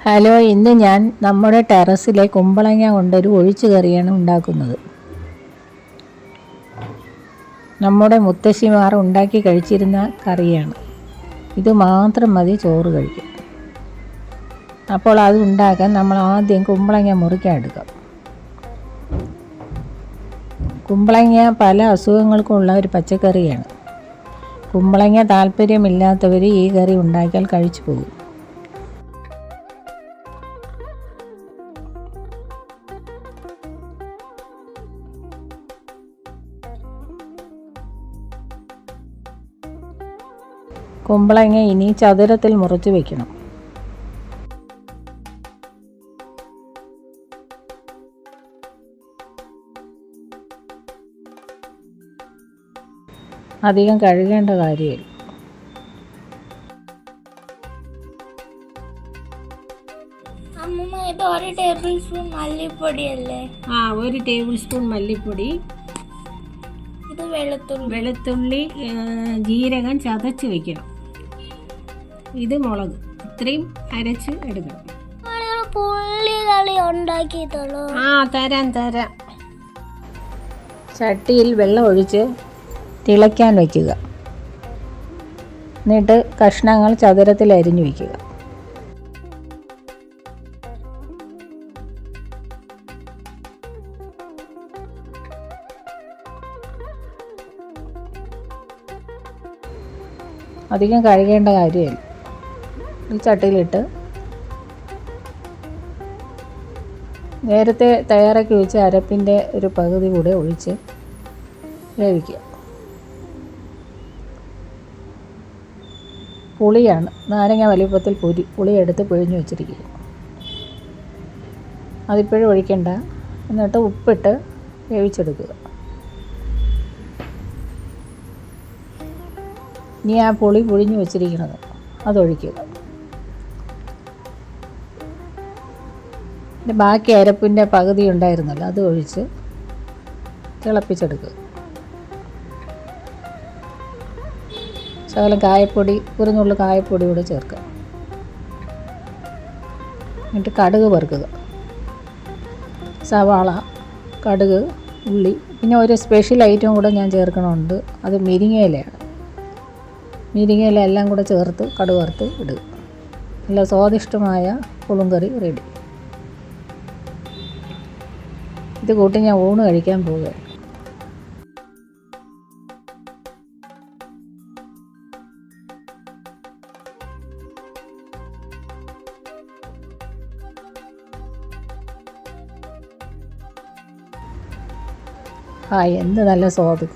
Hello, ഇന്ന് ഞാൻ നമ്മുടെ ടെറസിലെ കുമ്പളങ്ങ കൊണ്ടൊരു ഒഴിച്ചു കറിയാണ് ഉണ്ടാക്കുന്നത്. നമ്മുടെ മുത്തശ്ശിമാർ ഉണ്ടാക്കി കഴിച്ചിരുന്ന കറിയാണ്. ഇത് മാത്രം മതി ചോറ് കഴിക്കാൻ. അപ്പോൾ അത് ഉണ്ടാക്കാൻ നമ്മൾ ആദ്യം കുമ്പളങ്ങ മുറിക്കാൻ എടുക്കാം. കുമ്പളങ്ങ പല അസുഖങ്ങൾക്കുമുള്ള ഒരു പച്ചക്കറിയാണ്. കുമ്പളങ്ങ താല്പര്യമില്ലാത്തവർ ഈ കറി ഉണ്ടാക്കിയാൽ കഴിച്ചു പോകും. കുമ്പളങ്ങ ഇനി ചതുരത്തിൽ മുറിച്ച് വയ്ക്കണം. അധികം കഴുകേണ്ട കാര്യമില്ല. ഇത് 1 ടേബിൾ സ്പൂൺ മല്ലിപ്പൊടിയല്ലേ? ഒരു ടേബിൾ സ്പൂൺ മല്ലിപ്പൊടി. ഇത് വെളുത്തുള്ളി, ജീരകം ചതച്ച് വയ്ക്കണം. ഇത് മുളക്, ഇത്രയും അരച്ച് എടുക്കണം. തരാം. ചട്ടിയിൽ വെള്ളം ഒഴിച്ച് തിളയ്ക്കാൻ വയ്ക്കുക. എന്നിട്ട് കഷ്ണങ്ങൾ ചതുരത്തിൽ അരിഞ്ഞു വയ്ക്കുക. അധികം കഴുകേണ്ട കാര്യമില്ല. ഈ ചട്ടിയിലിട്ട് നേരത്തെ തയ്യാറാക്കി വെച്ച അരപ്പിൻ്റെ ഒരു പകുതി കൂടെ ഒഴിച്ച് വേവിക്കുക. പുളിയാണ്, നാരങ്ങ വലിപ്പത്തിൽ പുളി എടുത്ത് പിഴിഞ്ഞ് വെച്ചിരിക്കുക. അതിപ്പോഴും ഒഴിക്കണ്ട. എന്നിട്ട് ഉപ്പിട്ട് വേവിച്ചെടുക്കുക. ഇനി ആ പുളി പിഴിഞ്ഞ് വെച്ചിരിക്കുന്നത് അതൊഴിക്കുക. പിന്നെ ബാക്കി അരപ്പിൻ്റെ പകുതി ഉണ്ടായിരുന്നല്ലോ, അത് ഒഴിച്ച് തിളപ്പിച്ചെടുക്കുക. ശകലം കായപ്പൊടി, ഒരു നുള്ളു കായപ്പൊടി കൂടെ ചേർക്കുക. എന്നിട്ട് കടുക് വറുക്കുക. സവാള, കടുക്, ഉള്ളി, പിന്നെ ഒരു സ്പെഷ്യൽ ഐറ്റം കൂടെ ഞാൻ ചേർക്കണമുണ്ട്. അത് മുരിങ്ങയിലയാണ്. മുരിങ്ങയില എല്ലാം കൂടെ ചേർത്ത് കടുക് വറുത്ത് ഇടുക. നല്ല സ്വാദിഷ്ടമായ പുളിങ്കറി റെഡി. ഇത് കൂട്ടി ഞാൻ ഊണ് കഴിക്കാൻ പോവുകയാണ്. എന്ത് നല്ല സ്വാദ്!